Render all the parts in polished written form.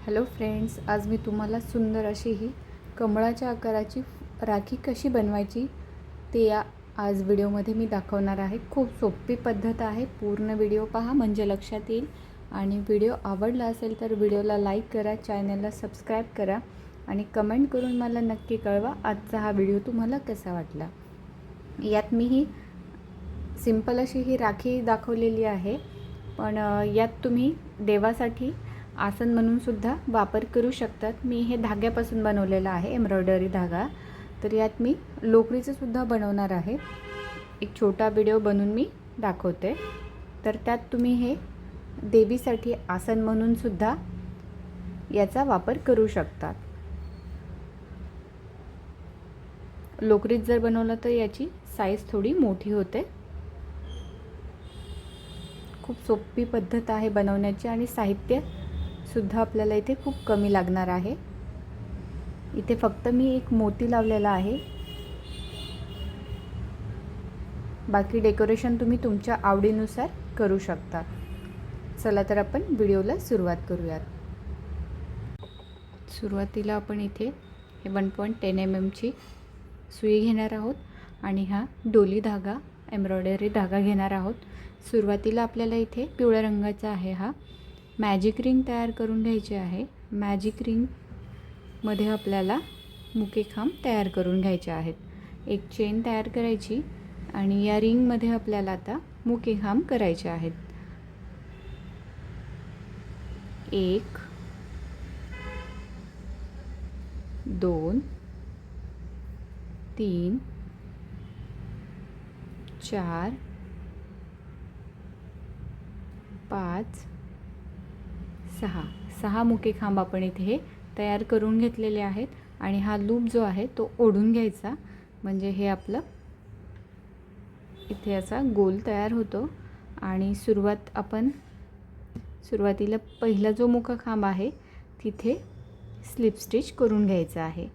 Hello friends, आज मी तुम्हाला सुंदर अशी ही कमळाच्या आकाराची राखी कशी बनवायची ते आज व्हिडिओमध्ये मी दाखवणार आहे। खूप सोपी पद्धत आहे। पूर्ण व्हिडिओ पहा म्हणजे लक्षात येईल। आणि व्हिडिओ आवडला असेल तर व्हिडिओला लाईक करा, चॅनलला सबस्क्राईब करा आणि कमेंट करून मला नक्की कळवा आजचा हा व्हिडिओ तुम्हाला कसा वाटला। यात मी ही सिंपल अशी ही राखी दाखवलेली आहे, पण यात तुम्ही देवासाठी आसन म्हणून सुद्धा वापर करू शकतात। मी हे धाग्यापासून बनवलेला आहे, एम्ब्रॉयडरी धागा। तर यात मी लोकरीचं सुद्धा बनवणार आहे। एक छोटा व्हिडिओ बनवून मी दाखवते। तर त्यात तुम्ही हे देवीसाठी आसन म्हणून सुद्धा याचा वापर करू शकतात। लोकरीत जर बनवलं तर याची साईज थोडी मोठी होते। खूप सोपी पद्धत आहे बनवण्याची आणि साहित्य सुद्धा आपल्याला इथे खूप कमी लागणार आहे। इथे फक्त मी एक मोती लावलेला आहे, बाकी डेकोरेशन तुम्ही तुमच्या आवडीनुसार करू शकता। चला तर आपण व्हिडिओला सुरुवात करूयात। सुरुवातीला आपण इथे हे 1.10 mm ची सुई घेणार आहोत आणि हा डोली धागा, एम्ब्रॉयडरी धागा घेणार आहोत। सुरुवातीला आपल्याला इथे पिवळ्या रंगाचा आहे हा मॅजिक रिंग तयार करून घ्यायची आहे। मॅजिक रिंग मध्ये आपल्याला मुकेखांब तयार करून घ्यायचे आहेत। एक चेन तयार करायची आणि या रिंग मध्ये आपल्याला आता मुकेखांब करायचे आहेत। 1 2 3 4 5 6 मुकेखांब आपण इथे तयार करून घेतलेले आहेत। आणि हा लूप जो आहे तो ओढून घ्यायचा, म्हणजे हे आपलं इथे असा गोल तयार होतो। आणि सुरुवातीला पहिला जो मुकाखांब आहे तिथे स्लिप स्टिच करून घ्यायचा आहे।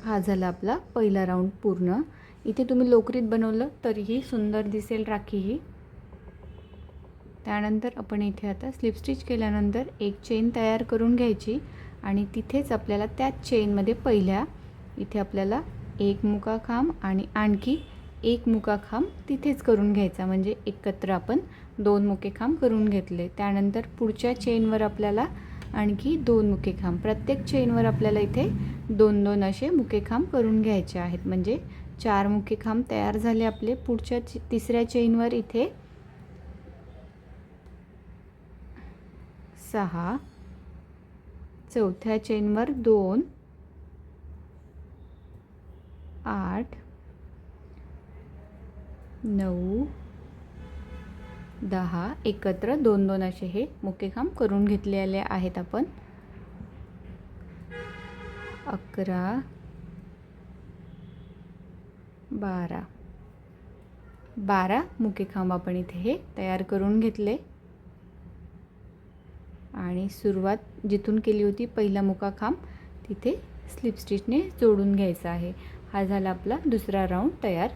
हा झाला आपला पहिला राऊंड पूर्ण। इथे तुम्ही लोकरीत बनवलं तरीही सुंदर दिसेल राखी ही। त्यानंतर आपण इथे आता स्लिप स्टिच केल्यानंतर एक चेन तयार करून घ्यायची आणि तिथेच आपल्याला त्याच चेनमध्ये पहिल्या इथे आपल्याला एक मुकाखांब आणि आणखी एक मुकाखांब तिथेच करून घ्यायचा, म्हणजे एकत्र आपण 2 मुकेखांब करून घेतले। त्यानंतर पुढच्या चेनवर आपल्याला आणखी 2 मुकेखांब, प्रत्येक चेनवर आपल्याला इथे 2-2 असे मुकेखांब करून घ्यायचे आहेत, म्हणजे 4 मुकेखांब तयार झाले आपले। पुढच्या तिसऱ्या चेनवर इथे 6, चौथ्या चेनवर 2, 8, 9, 10 एकत्र 2-2 असे हे मुकेखांब करून घेतलेले आहेत आपण। 11, 12 मुकेखांब आपण इथे हे तयार करून घेतले। आणि सुरुवात जिथून केली होती पहिला मुकाखांब तिथे स्लिप स्टिचने जोडून घ्यायचा आहे। हा झाला आपला दुसरा राऊंड तयार।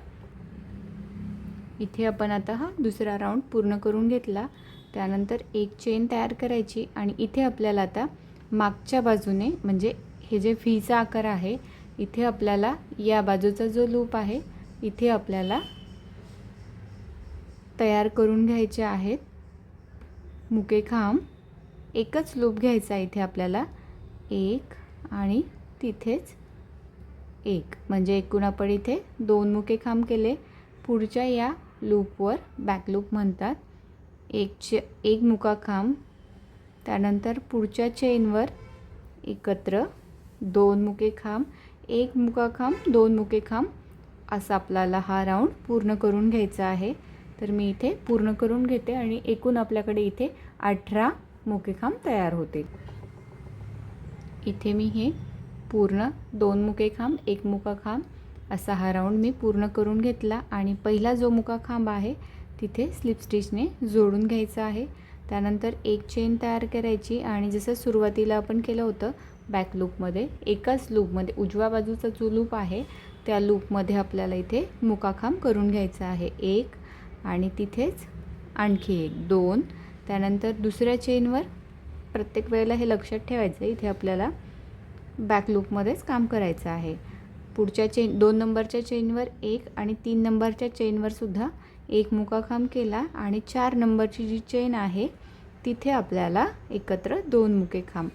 इथे आपण आता हा दुसरा राऊंड पूर्ण करून घेतला। त्यानंतर एक चेन तयार करायची आणि इथे आपल्याला आता मागच्या बाजूने, म्हणजे हे जे व्हीचा आकार आहे, इथे आपल्याला या बाजूचा जो लूप आहे इथे आपल्याला तयार करून घ्यायचे आहेत मुकेखांब। एकच लूप घ्यायचा इथे आपल्याला, एक आणि तिथेच एक, म्हणजे एकूण आपण इथे 2 मुकेखांब केले। पुढच्या या लूपवर बॅक लूप म्हणतात, एक मुकाखांब, त्यानंतर पुढच्या चेनवर एकत्र 2 मुकेखांब, एक मुकाखांब, 2 मुकेखांब, असा आपल्याला हा राऊंड पूर्ण करून घ्यायचा आहे। तर मी इथे पूर्ण करून घेते आणि एकूण आपल्याकडे इथे 18 मुकेखांब तयार होतील। इथे मी हे पूर्ण 2 मुकेखांब, एक मुकाखांब असा हा राऊंड मी पूर्ण करून घेतला आणि पहिला जो मुकाखांब आहे तिथे स्लिप स्टिचने जोडून घ्यायचा आहे। त्यानंतर एक चेन तयार करायची आणि जसं सुरुवातीला आपण केलं होतं बॅक लूपमध्ये, एकाच लूपमध्ये उजव्या बाजूचा जो लूप आहे त्या लूपमध्ये आपल्याला इथे मुकाखांब करून घ्यायचा आहे एक, आणि तिथेच आणखी एक 2, त्यानंतर दुसऱ्या चेनवर प्रत्येक वेळेला हे लक्षात ठेवायचं आहे, इथे आपल्याला बॅक लूपमध्येच काम करायचं आहे. पुढच्या चेन 2 नंबरच्या चेनवर 1 आणि 3 नंबरच्या चेनवर सुद्धा एक मुकाखांब केला आणि 4 नंबरची जी चेन आहे तिथे आपल्याला एकत्र 2 मुकेखांब.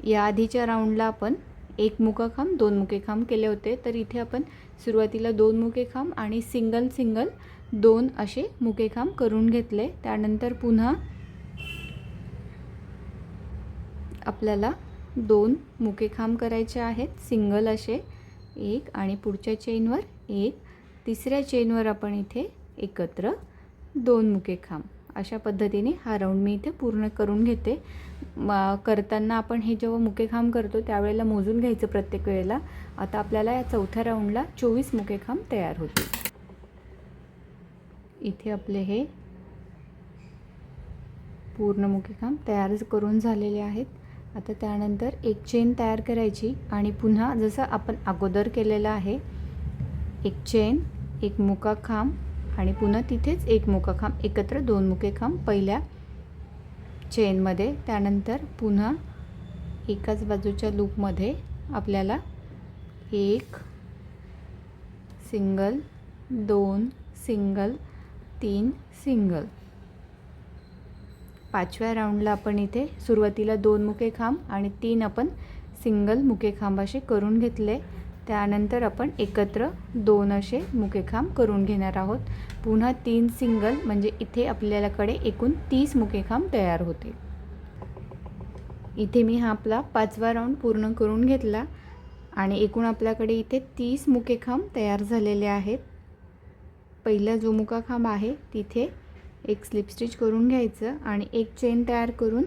या आधीच्या राऊंडला आपण 1 मुकाखांब 2 मुकेखांब केले होते, तर इथे आपण सुरुवातीला 2 मुकेखांब आणि सिंगल 2 असे मुकेखांब करून घेतले. त्यानंतर पुन्हा आपल्याला 2 मुकेखांब करायचे आहेत सिंगल असे 1 आणि पुढच्या चेनवर 1, तिसऱ्या चेनवर आपण इथे एकत्र 2 मुकेखांब. अशा पद्धतीने हा राऊंड मी इथे पूर्ण करून घेते. करताना आपण हे जेव्हा मुकेखांब करतो त्यावेळेला मोजून घ्यायचं प्रत्येक वेळेला. आता आपल्याला या चौथ्या राऊंडला 24 मुकेखांब तयार होतील. इथे आपले हे पूर्ण मुकेखांब तयार करून झालेले आहेत. आता त्यानंतर एक चेन तयार करायची आणि पुन्हा जसं आपण अगोदर केलेलं आहे, एक चेन, एक मुकाखांब आणि पुन्हा तिथेच एक मुकाखांब, एकत्र 2 मुकेखांब पहिल्या चेनमध्ये. त्यानंतर पुन्हा एकाच बाजूच्या लूपमध्ये आपल्याला 1 सिंगल, 2 सिंगल, 3 सिंगल. 5व्या राऊंडला आपण इथे सुरुवातीला 2 मुकेखांब आणि 3 आपण सिंगल मुकेखांब असे करून घेतले. त्यानंतर आपण एकत्र 2 असे मुकेखांब करून घेणार आहोत. पुन्हा 3 सिंगल, म्हणजे इथे आपल्याकडे एकूण 30 मुकेखांब तयार होते. इथे मी हा आपला 5वा राऊंड पूर्ण करून घेतला आणि एकूण आपल्याकडे इथे 30 मुकेखांब तयार झालेले आहेत. पहिला जो मुकाखांब आहे तिथे एक स्लिप स्टिच करून घ्यायचं आणि एक चेन तयार करून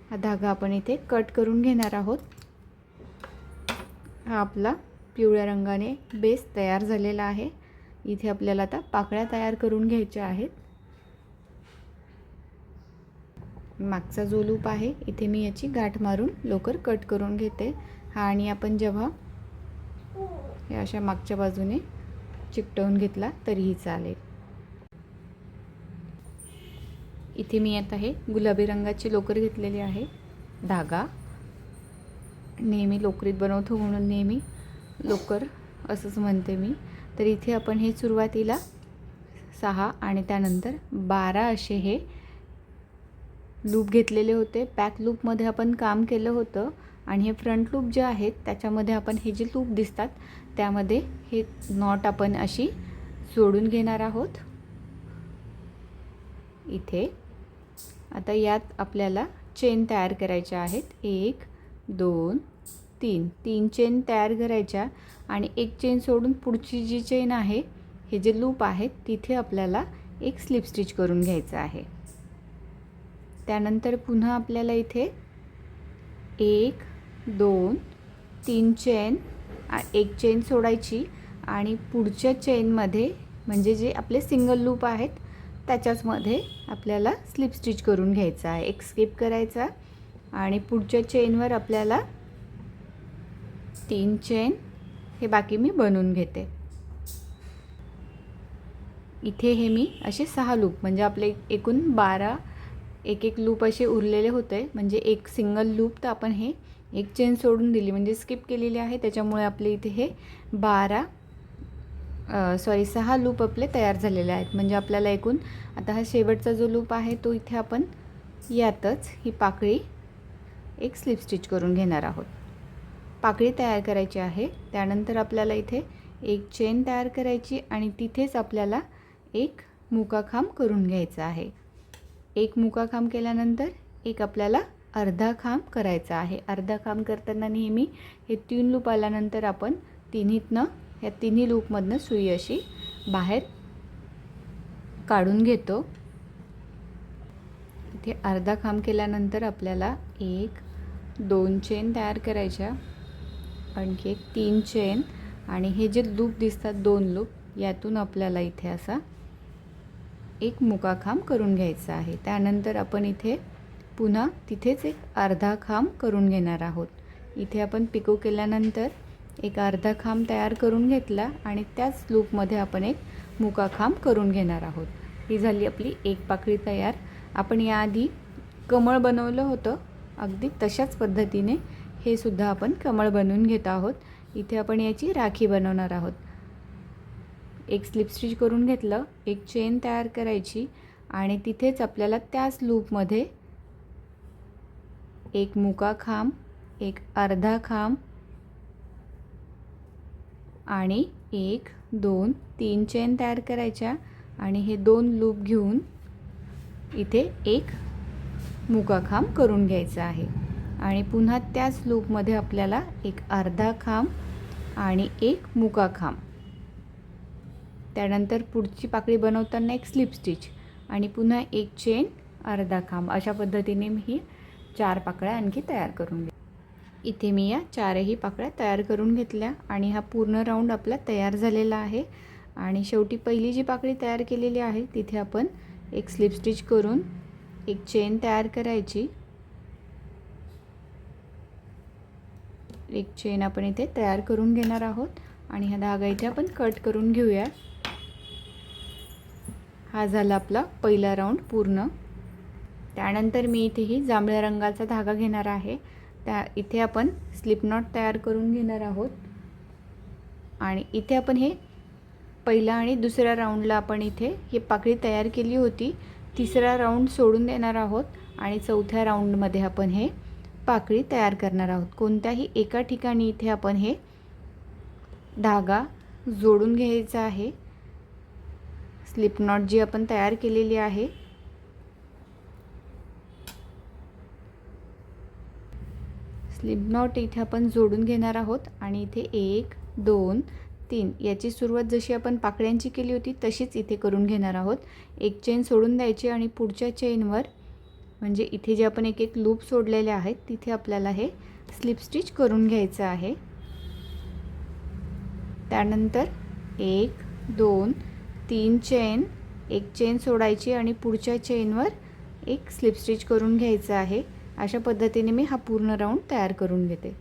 हा धागा आपण इथे कट करून घेणार आहोत. हा आपला पिवळ्या रंगाने बेस तयार झालेला आहे. इथे आपल्याला आता पाकळ्या तयार करून घ्यायच्या आहेत. मागचा जो लूप आहे इथे मी याची गाठ मारून लोकर कट करून घेते. हा आणि आपण जेव्हा हे अशा मागच्या बाजूने चिकटवून घेतला तरीही चालेल. इथे मी आता हे गुलाबी रंगाची लोकर घेतलेली आहे. धागा नेहमी लोकरीत बनवतो म्हणून नेहमी लोकर असंच म्हणते मी. तर इथे आपण हे सुरुवातीला 6 आणि त्यानंतर 12 असे हे लूप घेतलेले होते. बॅक लूपमध्ये आपण काम केलं होतं आणि हे फ्रंट लूप जे आहेत त्याच्यामध्ये आपण हे जे लूप दिसतात त्यामध्ये हे नॉट आपण अशी जोडून घेणार आहोत इथे. आता यात आपल्याला चेन तयार करायच्या आहेत. 1 2 3 चेन तयार करायच्या आणि एक चेन सोडून पुढची जी चेन आहे, हे जे लूप आहेत तिथे आपल्याला एक स्लिप स्टिच करून घ्यायचं आहे. त्यानंतर पुन्हा आपल्याला इथे 1 2 3 चेन, एक चेन सोडायची आणि पुढच्या चेनमध्ये म्हणजे जे आपले सिंगल लूप आहेत त्याच्याचमध्ये आपल्याला स्लिप स्टिच करून घ्यायचं आहे. एक स्किप करायचा आणि पुढच्या चेनवर आपल्याला 3 चेन, हे बाकी मी बनवून घेते. इथे हे मी असे 6 लूप म्हणजे आपले एकूण 12 एक लूप असे उरलेले होते. म्हणजे एक सिंगल लूप तर आपण हे एक चेन सोडून दिली म्हणजे स्किप केलेली आहे, त्याच्यामुळे आपले इथे हे 6 लूप आपले तयार झालेले आहेत. म्हणजे आपल्याला एकूण आता हा शेवटचा जो लूप आहे तो इथे आपण यातच ही पाकळी एक स्लिप स्टिच करून घेणार आहोत. पाकळी तयार करायची आहे. त्यानंतर आपल्याला इथे एक चेन तयार करायची आणि तिथेच आपल्याला एक मुकाखांब करून घ्यायचा आहे. एक मुकाखांब केल्यानंतर एक आपल्याला अर्धा खांब करायचा आहे. अर्धा खांब करताना नेहमी हे 3 लूप आल्यानंतर आपण या तिन्ही लूपमधनं सुई अशी बाहेर काढून घेतो. इथे अर्धा खांब केल्यानंतर आपल्याला 1 2 चेन तयार करायच्या, आणखी एक 3 चेन आणि हे जे लूप दिसतात 2 लूप, यातून आपल्याला इथे असा एक मुकाखांब करून घ्यायचा आहे. त्यानंतर आपण इथे पुन्हा तिथेच एक अर्धा खांब करून घेणार आहोत. इथे आपण पिको केल्यानंतर एक अर्धा खांब तयार करून घेतला आणि त्याच लूपमध्ये आपण एक मुकाखांब करून घेणार आहोत. ही झाली आपली एक पाकळी तयार. आपण याआधी कमळ बनवलं होतं, अगदी तशाच पद्धतीने हे सुद्धा आपण कमळ बनवून घेत आहोत. इथे आपण याची राखी बनवणार आहोत. एक स्लिप स्टिच करून घेतलं, एक चेन तयार करायची आणि तिथेच आपल्याला त्याच लूपमध्ये एक मुका खांब, एक अर्धा खांब आणि 1 2 3 चेन तयार करायच्या आणि हे 2 लूप घेऊन इथे एक मुका खांब करून घ्यायचा आहे आणि पुन्हा त्याच लूपमध्ये आपल्याला एक अर्धा खांब आणि एक मुका खांब. त्यानंतर पुढची पाकळी बनवताना एक स्लिप स्टिच आणि पुन्हा एक चेन, अर्धा खांब. अशा पद्धतीने मी ही 4 पाकळ्या आणखी तयार करून घेतल्या. इथे मी या 4ही पाकळ्या तयार करून घेतल्या आणि हा पूर्ण राऊंड आपला तयार झालेला आहे. आणि शेवटी पहिली जी पाकळी तयार केलेली आहे तिथे आपण एक स्लिप स्टिच करून एक चेन तयार करायची. एक चेन आपण इथे तयार करून घेणार आहोत आणि हा धागा इथे आपण कट करून घेऊया. हा झाला आपला पहिला राऊंड पूर्ण. त्यानंतर मी इथे ही जांभळ्या रंगाचा धागा घेणार आहे. इथे आपण स्लिप नॉट तयार करून घेणार आहोत आणि इथे आपण हे पहिला आणि दुसऱ्या राऊंडला आपण इथे ही पाकळी तयार केली होती. तिसरा राऊंड सोडून देणार आहोत आणि चौथ्या राऊंडमध्ये आपण हे पाकळी तयार करणार आहोत. कोणत्याही एका ठिकाणी इथे आपण हे धागा जोडून घ्यायचा आहे. स्लिप नॉट जी आपण तयार केलेली आहे स्लिप नॉट इथे आपण जोडून घेणार आहोत आणि इथे 1 2 3 याची सुरुवात जशी आपण पाकळ्यांची केली होती तशीच इथे करून घेणार आहोत. एक चेन सोडून द्यायची आणि पुढच्या चेनवर म्हणजे इथे जे आपण एक एक लूप सोडलेले आहेत तिथे आपल्याला हे स्लिप स्टिच करून घ्यायचं आहे. त्यानंतर 1 2 3 चेन, एक चेन सोडायची आणि पुढच्या चेनवर एक स्लिप स्टिच करून घ्यायचं आहे. अशा पद्धतीने मी हा पूर्ण राऊंड तयार करून घेते.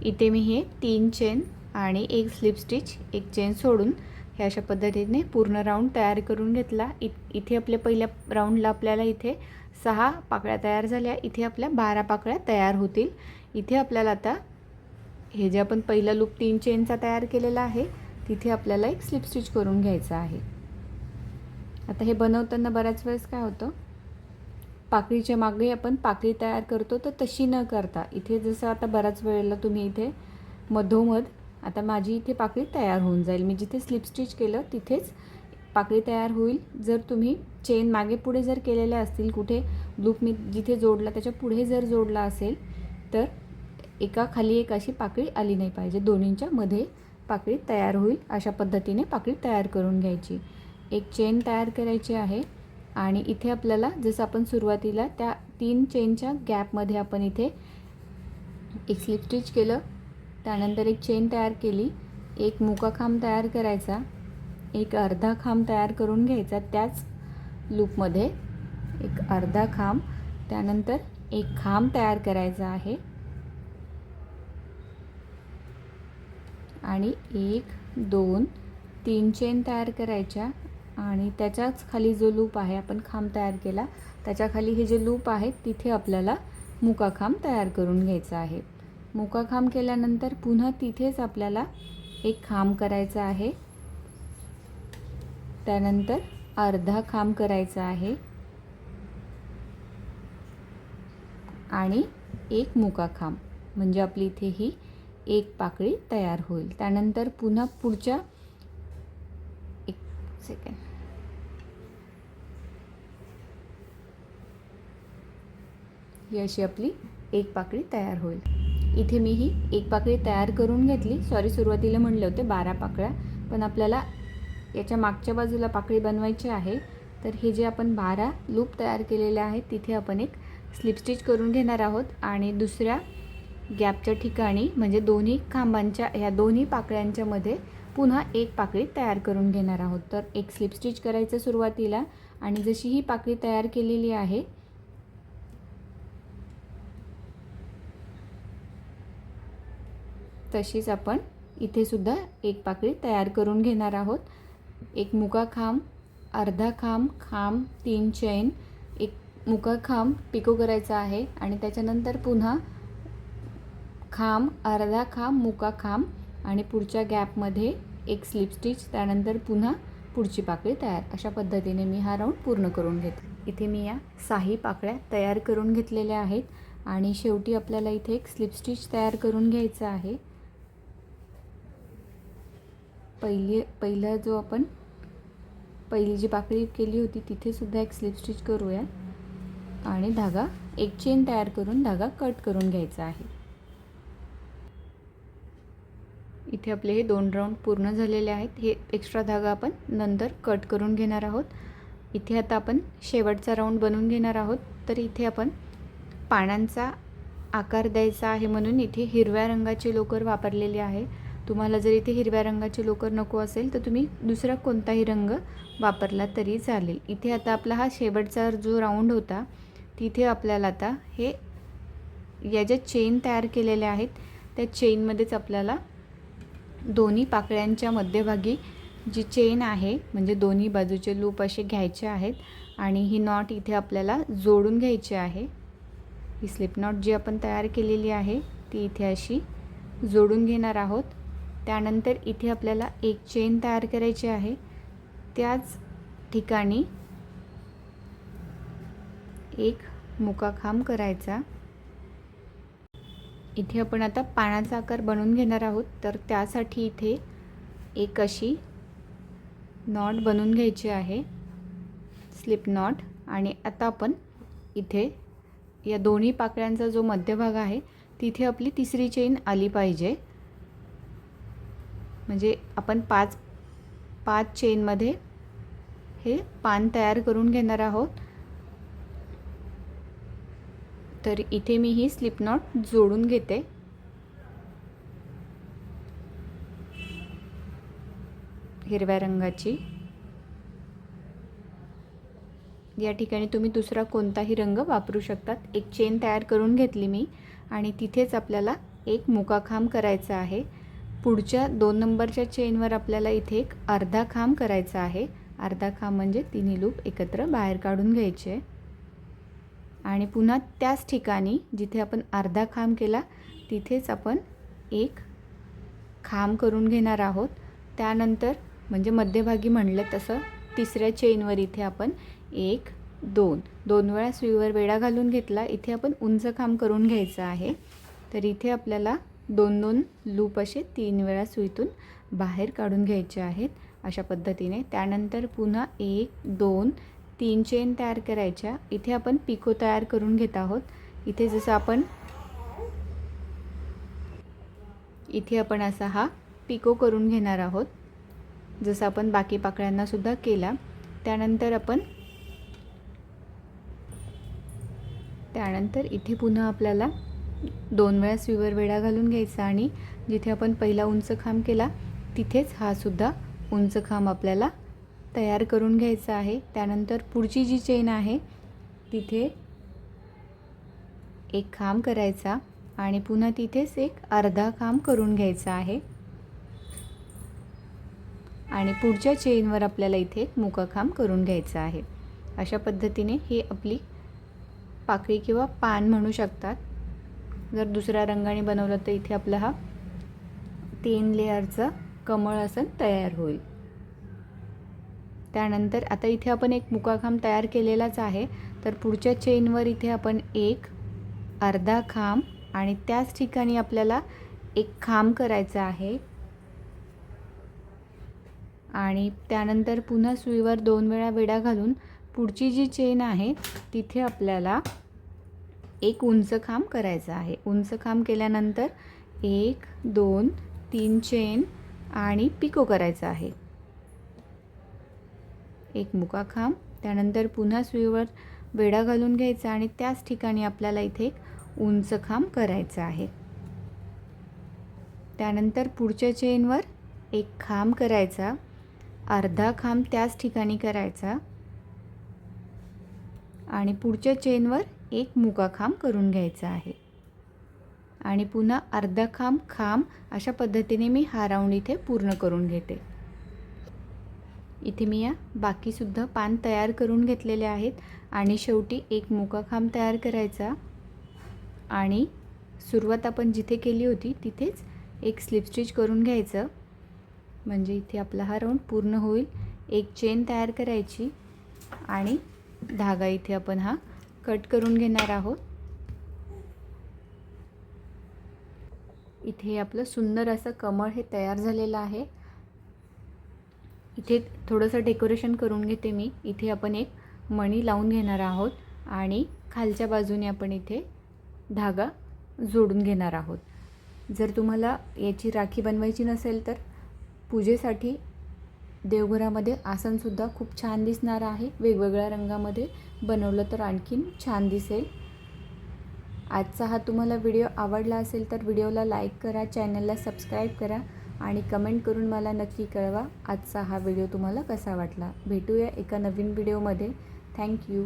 इथे मी हे 3 चेन आणि एक स्लिप स्टिच, एक चेन सोडून हे अशा पद्धतीने पूर्ण राऊंड तयार करून घेतला. इथे आपल्या पहिल्या राऊंडला आपल्याला इथे 6 पाकळ्या तयार झाल्या. इथे आपल्या 12 पाकळ्या तयार होतील. इथे आपल्याला आता हे जे आपण पहिला लूप 3 चेनचा तयार केलेला आहे तिथे आपल्याला एक स्लिप स्टिच करून घ्यायचं आहे. आता हे बनवताना बऱ्याच वेळेस काय होतं, पाकळीच्या मागे आपण पाकळी तयार करतो तर तशी न करता इथे जसं आता बऱ्याच वेळेला तुम्ही इथे मधोमध आता माझी इथे पाकळी तयार होऊन जाईल. मी जिथे स्लिप स्टिच केलं तिथेच पाकळी तयार होईल. जर तुम्ही चेन मागे पुढे जर केलेल्या असतील, कुठे लूप मी जिथे जोडला त्याच्या पुढे जर जोडला असेल तर एका खाली एक अशी पाकळी आली नाही पाहिजे. दोन्हींच्या मध्ये पाकळी तयार होईल. अशा पद्धतीने पाकळी तयार करून घ्यायची. एक चेन तयार करायची आहे आणि इथे आपल्याला जसं आपण सुरुवातीला त्या 3 चेनच्या गॅपमध्ये आपण इथे एक स्लिप स्टिच केलं. त्यानंतर एक चेन तयार केली, एक मुका खांब तयार करायचा, एक अर्धा खांब तयार करून घ्यायचा. त्याच लूपमध्ये एक अर्धा खांब, त्यानंतर एक खांब तयार करायचा आहे आणि 1 2 3 चेन तयार करायच्या आणि त्याच्याच खाली जो लूप आहे आपण खांब तयार केला त्याच्या खाली हे जे लूप आहे तिथे आपल्याला मुका खांब तयार करून घ्यायचा आहे. मुका खांब केल्यानंतर पुन्हा तिथेच आपल्याला एक खांब करायचा आहे. त्यानंतर अर्धा खांब करायचा आहे आणि एक मुका खांब, म्हणजे आपली इथे ही एक पाकळी तयार होईल. त्यानंतर पुन्हा पुढच्या एक सेकंड ही अशी आपली एक पाकळी तयार होईल. इथे मी ही एक पाकळी तयार करून घेतली. सॉरी, सुरुवातीला म्हणले होते 12 पाकळ्या, पण आपल्याला याच्या मागच्या बाजूला पाकळी बनवायची आहे. तर हे जे आपण 12 लूप तयार केलेले आहेत तिथे आपण एक स्लिप स्टिच करून घेणार आहोत आणि दुसऱ्या गॅपच्या ठिकाणी म्हणजे दोन्ही खांबांच्या ह्या दोन्ही पाकळ्यांच्या मध्ये पुन्हा एक पाकळी तयार करून घेणार आहोत. तर एक स्लिप स्टिच करायचं सुरुवातीला आणि जशी ही पाकळी तयार केलेली आहे तशीच आपण इथे सुद्धा एक पाकळी तयार करून घेणार आहोत. एक मुका खांब, अर्धा खांब, खांब 3 चेन, एक मुका खांब पिको करायचा आहे आणि त्याच्यानंतर पुन्हा खांब, अर्धा खांब, मुका खांब आणि पुढच्या गॅपमध्ये एक स्लिप स्टिच, त्यानंतर पुन्हा पुढची पाकळी तयार. अशा पद्धतीने मी हा राऊंड पूर्ण करून घेते. इथे मी या 6 पाकळ्या तयार करून घेतलेल्या आहेत आणि शेवटी आपल्याला इथे एक स्लिप स्टिच तयार करून घ्यायचं आहे. पहिली जी पाकळी केली होती तिथे सुद्धा एक स्लिप स्टिच करूया आणि धागा एक चेन तयार करून धागा कट करून घ्यायचा आहे. इथे आपले हे 2 राऊंड पूर्ण झालेले आहेत. हे एक्स्ट्रा धागा आपण नंतर कट करून घेणार आहोत. इथे आता आपण शेवटचा राऊंड बनवून घेणार आहोत. तर इथे आपण पानांचा आकार द्यायचा आहे म्हणून इथे हिरव्या रंगाचे लोकर वापरलेले आहे. तुम्हाला जर इथे हिरव्या रंगाचे लोकर नको असेल तर तुम्ही दुसरा कोणताही रंग वापरला तरी चालेल. इथे आता आपला हा शेवटचा जो राऊंड होता तिथे आपल्याला आता हे या ज्या चेन तयार केलेल्या आहेत त्या चेनमध्येच आपल्याला दोन्ही पाकळ्यांच्या मध्यभागी जी चेन आहे म्हणजे दोन्ही बाजूचे लूप असे घ्यायचे आहेत आणि ही नॉट इथे आपल्याला जोडून घ्यायची आहे. ही स्लिप नॉट जी आपण तयार केलेली आहे ती इथे अशी जोडून घेणार आहोत. त्यानंतर इथे आपल्याला एक चेन तयार करायची आहे. त्याच ठिकाणी एक मुका खांब करायचा. इथे आपण आता पानाचा आकार बनवून घेणार आहोत. तर त्यासाठी इथे एक अशी नॉट बनवून घ्यायची आहे, स्लिप नॉट. आणि आता आपण इथे या दोन्ही पाकळ्यांचा जो मध्यभाग आहे तिथे आपली तिसरी चेन आली पाहिजे. म्हणजे आपण पाच चेनमध्ये हे पान तयार करून घेणार आहोत. तर इथे मी ही स्लिप नॉट जोडून घेते. हिरव्या रंगाची. या ठिकाणी तुम्ही दुसरा कोणताही रंग वापरू शकतात. एक चेन तयार करून घेतली मी आणि तिथेच आपल्याला एक मुका खांब करायचा आहे. पुढच्या 2 नंबरच्या चेनवर आपल्याला इथे एक अर्धा खांब करायचा आहे. अर्धा खांब म्हणजे तिन्ही लूप एकत्र बाहेर काढून घ्यायचे आणि पुन्हा त्याच ठिकाणी जिथे आपण अर्धा खांब केला तिथेच आपण एक खांब करून घेणार आहोत. त्यानंतर म्हणजे मध्यभागी म्हणलं तसं तिसऱ्या चेनवर इथे आपण 1 2 वेळा सुईवर वेढा घालून घेतला. इथे आपण उंच खांब करून घ्यायचं आहे. तर इथे आपल्याला 2 लूप असे 3 वेळा सुईतून बाहेर काढून घ्यायचे आहेत अशा पद्धतीने. त्यानंतर पुन्हा 1 2 3 चेन तयार करायच्या. इथे आपण पिको तयार करून घेत आहोत. इथे जसं आपण असा हा पिको करून घेणार आहोत जसं आपण बाकी पाकळ्यांना सुद्धा केला. त्यानंतर इथे पुन्हा आपल्याला 2 वेळा सुईवर वेढा घालून घ्यायचा आणि जिथे आपण पहिला उंच खांब केला तिथेच हा सुद्धा उंच खांब आपल्याला तयार करून घ्यायचा आहे. त्यानंतर पुढची जी चेन आहे तिथे एक खांब करायचा आणि पुन्हा तिथेच एक अर्धा खांब करून घ्यायचा आहे आणि पुढच्या चेनवर आपल्याला इथे एक मुका खांब करून घ्यायचा आहे. अशा पद्धतीने ही आपली पाकळी किंवा पान म्हणू शकतात. जर दुसऱ्या रंगाने बनवलं तर इथे आपला हा 3 लेअरचा कमळ असं तयार होईल. त्यानंतर आता इथे आपण एक मुका खांब तयार केलेलाच आहे. तर पुढच्या चेनवर इथे आपण एक अर्धा खांब आणि त्याच ठिकाणी आपल्याला एक खांब करायचा आहे आणि त्यानंतर पुन्हा सुईवर 2 वेळा वेढा घालून पुढची जी चेन आहे तिथे आपल्याला एक उंच खांब करायचा आहे. उंच खांब केल्यानंतर 1 2 3 चेन आणि पिको करायचा आहे. एक मुका खांब, त्यानंतर पुन्हा सुईवर वेढा घालून घ्यायचा आणि त्याच ठिकाणी आपल्याला इथे एक उंच खांब करायचा आहे. त्यानंतर पुढच्या चेनवर एक खांब करायचा, अर्धा खांब त्याच ठिकाणी करायचा आणि पुढच्या चेनवर एक मुका खांब करून घ्यायचा आहे आणि पुन्हा अर्धा खांब अशा पद्धतीने मी हा राऊंड इथे पूर्ण करून घेते. इथे मी या बाकीसुद्धा पान तयार करून घेतलेले आहेत आणि शेवटी एक मुकाखांब तयार करायचा आणि सुरुवात आपण जिथे केली होती तिथेच एक स्लिप स्टिच करून घ्यायचं, म्हणजे इथे आपला हा राऊंड पूर्ण होईल. एक चेन तयार करायची आणि धागा इथे आपण हा कट करून घेणार आहोत. इथे आपलं सुंदर असं कमळ हे तयार झालेलं आहे. इथे थोडंसं डेकोरेशन करून घेते मी. इथे आपण एक मणी लावून घेणार आहोत आणि खालच्या बाजूने आपण इथे धागा जोडून घेणार आहोत. जर तुम्हाला याची राखी बनवायची नसेल तर पूजेसाठी देवघरामध्ये आसनसुद्धा खूप छान दिसणार आहे. वेगवेगळ्या रंगामध्ये बनवलं तर आणखीन छान दिसेल. आजचा हा तुम्हाला व्हिडिओ आवडला असेल तर व्हिडिओला लाईक करा, चॅनलला सबस्क्राईब करा आणि कमेंट करून मला नक्की कळवा आजचा हा व्हिडिओ तुम्हाला कसा वाटला. भेटूया एका नवीन व्हिडिओमध्ये. थँक्यू.